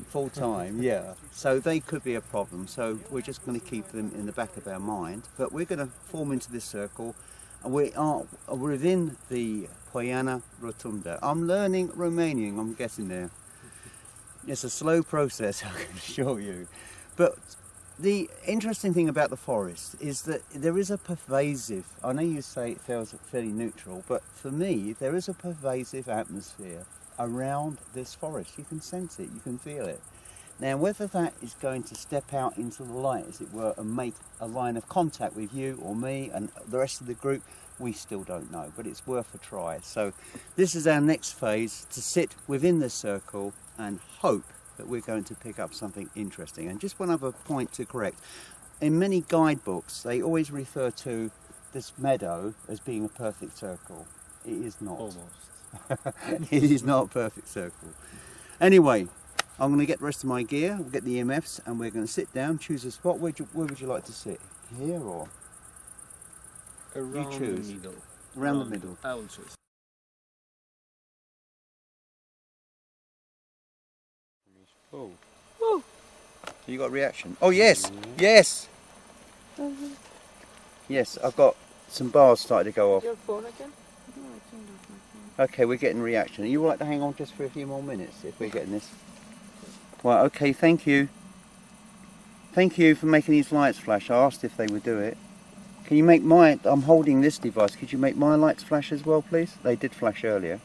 full time. Yeah, so they could be a problem. So we're just going to keep them in the back of our mind. But we're going to form into this circle, and we're within the Hoia Rotunda. I'm learning Romanian. I'm getting there. It's a slow process, I can assure you. But the interesting thing about the forest is that there is a pervasive, I know you say it feels fairly neutral, but for me, there is a pervasive atmosphere around this forest. You can sense it, you can feel it. Now, whether that is going to step out into the light, as it were, and make a line of contact with you or me and the rest of the group, we still don't know, but it's worth a try. So this is our next phase, to sit within the circle and hope that we're going to pick up something interesting. And just one other point to correct. In many guidebooks, they always refer to this meadow as being a perfect circle. It is not. Almost. It is not a perfect circle. Anyway, I'm going to get the rest of my gear, we'll get the EMFs, and we're going to sit down, choose a spot. Where would you like to sit? Here or? Around choose. the middle. Around the middle. I will choose. Oh. So you got a reaction? Oh yes, yes, yes. I've got some bars starting to go off. Your phone again? Okay, we're getting a reaction. Are you all right to hang on just for a few more minutes if we're getting this? Well, okay. Thank you. Thank you for making these lights flash. I asked if they would do it. Can you make my? I'm holding this device. Could you make my lights flash as well, please? They did flash earlier.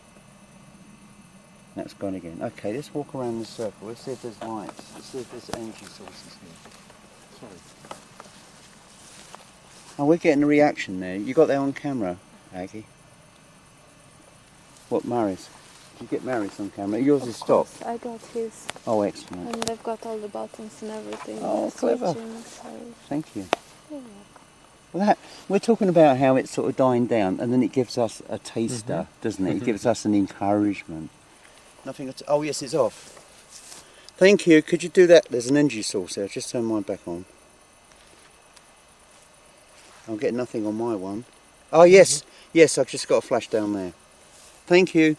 That's gone again. Okay, let's walk around the circle. Let's see if there's lights. Let's see if there's energy sources here. Sorry. Oh, we're getting a reaction there. You got that on camera, Aggie? What, Marius? Did you get Marius on camera? Yours is stopped. I got his, Oh, excellent. and I've got all the buttons and everything. Oh, the clever. switching, so Thank you. yeah. Well, we're talking about how it's sort of dying down, and then it gives us a taster, doesn't it? It gives us an encouragement. Nothing at all. Oh, yes, it's off. Thank you. Could you do that? There's an energy source there. Just turn mine back on. I'll get nothing on my one. Oh, yes. Yes, I've just got a flash down there. Thank you.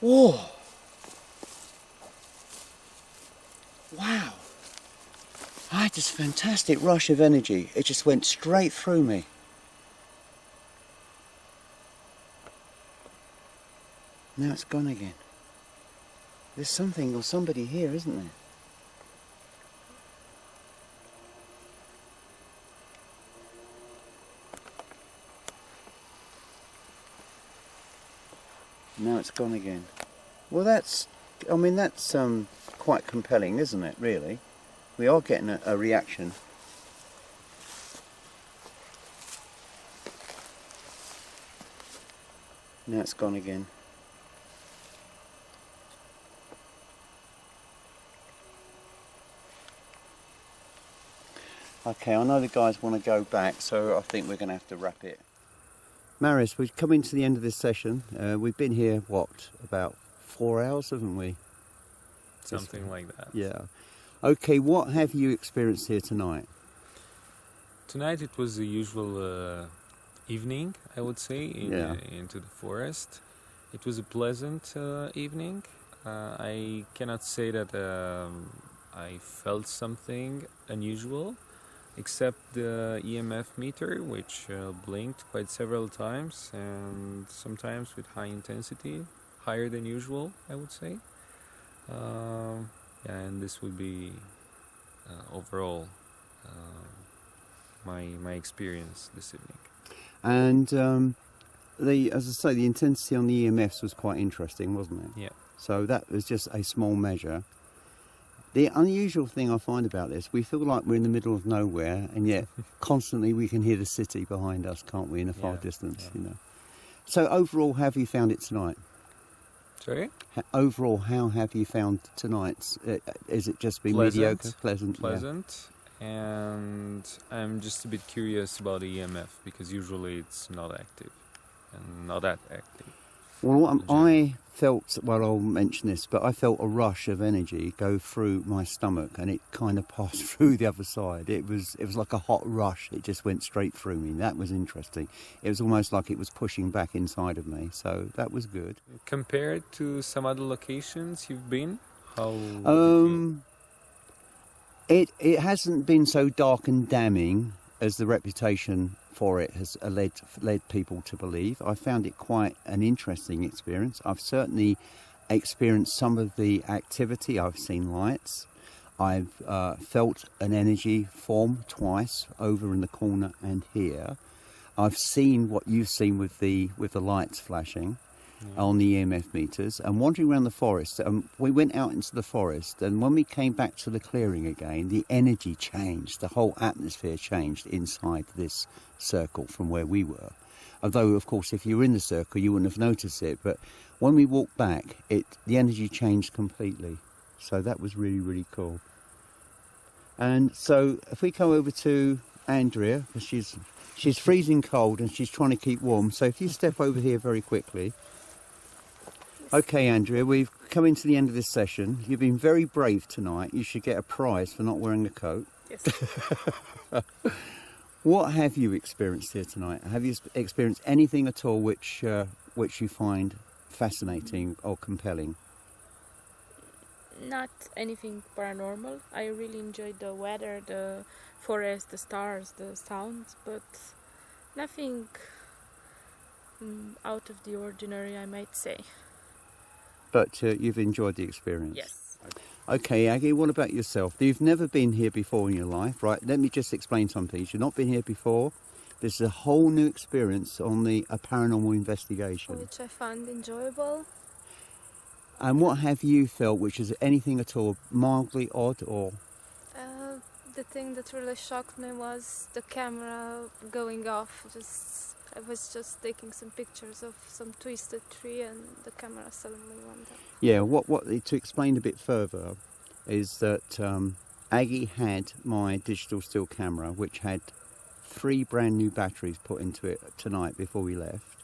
Whoa. Wow. I had this fantastic rush of energy. It just went straight through me. Now it's gone again. There's something or somebody here, isn't there? Now it's gone again. Well, that's I mean, that's quite compelling, isn't it, really? We are getting a reaction. Now it's gone again. Okay, I know the guys want to go back, so I think we're going to have to wrap it. Marius, we've come into the end of this session. We've been here, what, about 4 hours, haven't we? Something like that. Yeah. Okay, what have you experienced here tonight? Tonight it was the usual evening, I would say, into the forest. It was a pleasant evening. I cannot say that I felt something unusual, except the EMF meter, which blinked quite several times, and sometimes with high intensity, higher than usual, I would say. And this would be overall my experience this evening. And as I say, the intensity on the EMFs was quite interesting, wasn't it? Yeah. So that was just a small measure. The unusual thing I find about this, we feel like we're in the middle of nowhere, and yet constantly we can hear the city behind us, can't we, in the far distance, you know. So overall, how have you found it tonight? Sorry? Overall, how have you found tonight's? Is it just been Pleasant, mediocre? Pleasant. Pleasant. And I'm just a bit curious about the EMF, because usually it's not active, and not that active. Well, I felt, well, I'll mention this, but I felt a rush of energy go through my stomach, and it kind of passed through the other side. It was like a hot rush. It just went straight through me. That was interesting. It was almost like it was pushing back inside of me, so that was good. Compared to some other locations you've been, how? It hasn't been so dark and damning as the reputation for it has led people to believe. I found it quite an interesting experience. I've certainly experienced some of the activity. I've seen lights. I've felt an energy form twice, over in the corner and here. I've seen what you've seen with the lights flashing on the EMF meters, and wandering around the forest. We went out into the forest, and when we came back to the clearing again, the energy changed. The whole atmosphere changed inside this circle from where we were. Although, of course, if you were in the circle, you wouldn't have noticed it. But when we walked back, the energy changed completely. So that was really, really cool. And so if we go over to Andrea, because she's freezing cold and she's trying to keep warm. So if you step over here very quickly. Okay, Andrea, we've come into the end of this session. You've been very brave tonight. You should get a prize for not wearing the coat. Yes. What have you experienced here tonight? Have you experienced anything at all which you find fascinating or compelling? Not anything paranormal. I really enjoyed the weather, the forest, the stars, the sounds, but nothing out of the ordinary, I might say. But you've enjoyed the experience? Yes. Okay, Aggie, what about yourself? You've never been here before in your life, right? Let me just explain something. You've not been here before. This is a whole new experience on a paranormal investigation. Which I found enjoyable. And what have you felt, which is anything at all mildly odd or? The thing that really shocked me was the camera going off. I was just taking some pictures of some twisted tree, and the camera suddenly went off. Yeah, what to explain a bit further is that Aggie had my digital still camera, which had 3 brand new batteries put into it tonight before we left.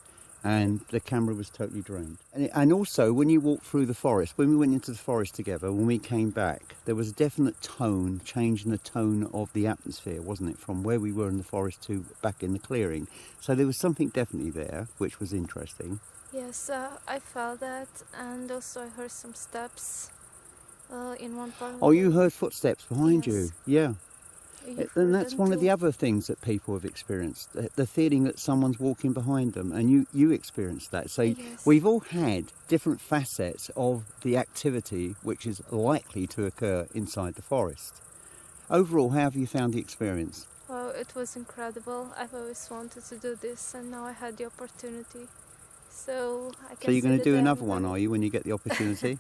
And the camera was totally drained. And also, when you walk through the forest, when we went into the forest together, when we came back, there was a definite change in the tone of the atmosphere, wasn't it? From where we were in the forest to back in the clearing. So there was something definitely there, which was interesting. Yes, I felt that, and also I heard some steps in one part. Oh, you heard footsteps behind Yes. you? Yeah. And that's one of the other. other things that people have experienced, the feeling that someone's walking behind them, and you experienced that. So Yes. we've all had different facets of the activity which is likely to occur inside the forest. Overall, how have you found the experience? Well, it was incredible. I've always wanted to do this, and now I had the opportunity. So I can So you're going to see do the another dam one, are you, when you get the opportunity?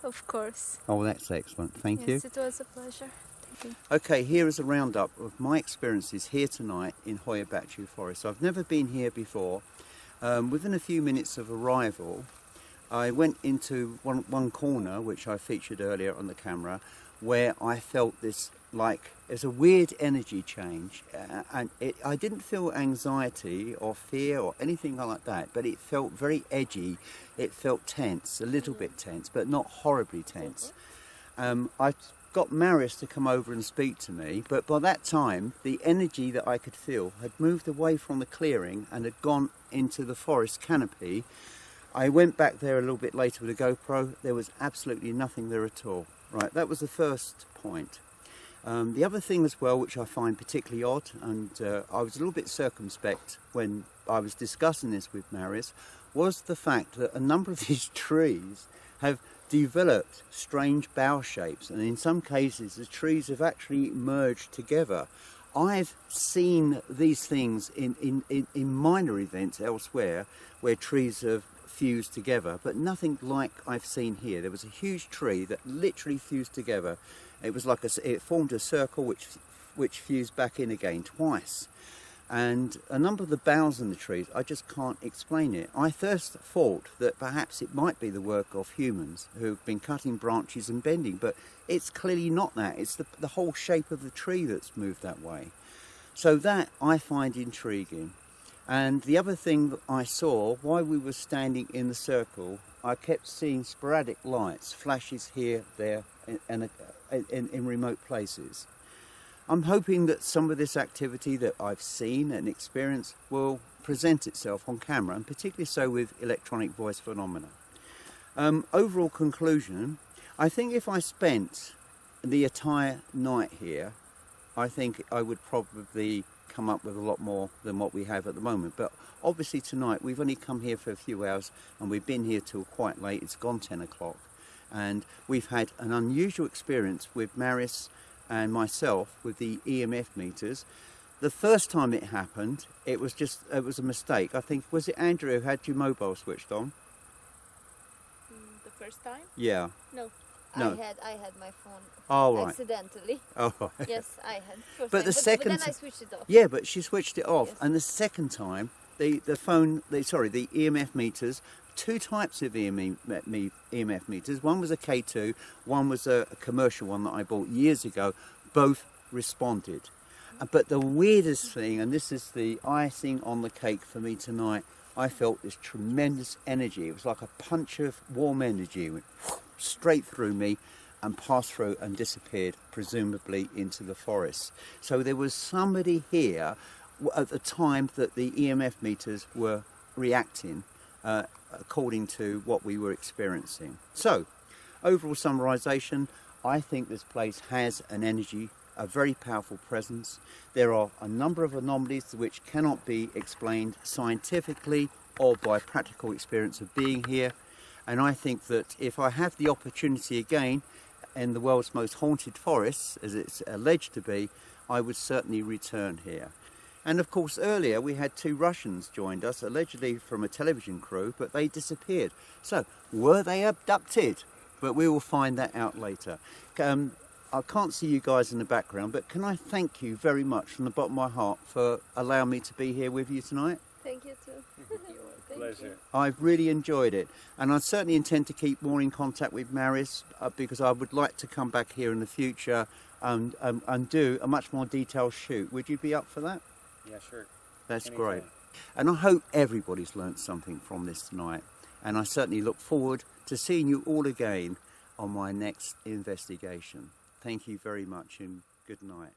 Of course. Oh, that's excellent. Thank you. Yes, it was a pleasure. Thank you. Okay, here is a roundup of my experiences here tonight in Hoia Baciu Forest. I've never been here before. Within a few minutes of arrival, I went into one corner, which I featured earlier on the camera, where I felt this, like, there's a weird energy change. I didn't feel anxiety or fear or anything like that, but it felt very edgy. It felt tense, a little bit tense, but not horribly tense. I got Marius to come over and speak to me, but by that time the energy that I could feel had moved away from the clearing and had gone into the forest canopy. I went back there a little bit later with a GoPro. There was absolutely nothing there at all. Right, that was the first point. The other thing as well, which I find particularly odd, and I was a little bit circumspect when I was discussing this with Marius, was the fact that a number of these trees have developed strange bough shapes, and in some cases the trees have actually merged together. I've seen these things in minor events elsewhere where trees have fused together, but nothing like I've seen here. There was a huge tree that literally fused together. It was like it formed a circle which fused back in again twice. And a number of the boughs in the trees, I just can't explain it. I first thought that perhaps it might be the work of humans who've been cutting branches and bending, but it's clearly not that. It's the whole shape of the tree that's moved that way. So that I find intriguing. And the other thing that I saw while we were standing in the circle, I kept seeing sporadic lights, flashes here, there, and in remote places. I'm hoping that some of this activity that I've seen and experienced will present itself on camera, and particularly so with electronic voice phenomena. Overall conclusion, I think if I spent the entire night here, I think I would probably come up with a lot more than what we have at the moment. But obviously tonight we've only come here for a few hours and we've been here till quite late. It's gone 10 o'clock and we've had an unusual experience with Marius and myself with the EMF meters. The first time it happened, it was a mistake. I think, was it Andrew who had your mobile switched on? The first time? Yeah. No. No. I had my phone Oh, right. accidentally. Oh, right. Yes, I had. First But time. the second but then I switched it off. Yeah, but she switched it off. Yes. And the second time, the EMF meters, two types of EMF meters. One was a K2, one was a commercial one that I bought years ago. Both responded. But the weirdest thing, and this is the icing on the cake for me tonight, I felt this tremendous energy. It was like a punch of warm energy. It went straight through me and passed through and disappeared, presumably into the forest. So there was somebody here at the time that the EMF meters were reacting according to what we were experiencing. So, overall summarisation, I think this place has an energy, a very powerful presence. There are a number of anomalies which cannot be explained scientifically or by practical experience of being here. And I think that if I have the opportunity again in the world's most haunted forests, as it's alleged to be, I would certainly return here. And of course earlier we had two Russians joined us, allegedly from a television crew, but they disappeared. So were they abducted? But we will find that out later. I can't see you guys in the background, but can I thank you very much from the bottom of my heart for allowing me to be here with you tonight? Thank you too. Pleasure. I've really enjoyed it, and I certainly intend to keep more in contact with Marius because I would like to come back here in the future and do a much more detailed shoot. Would you be up for that? Yeah, sure. That's Anytime. great. And I hope everybody's learnt something from this tonight, and I certainly look forward to seeing you all again on my next investigation. Thank you very much and good night.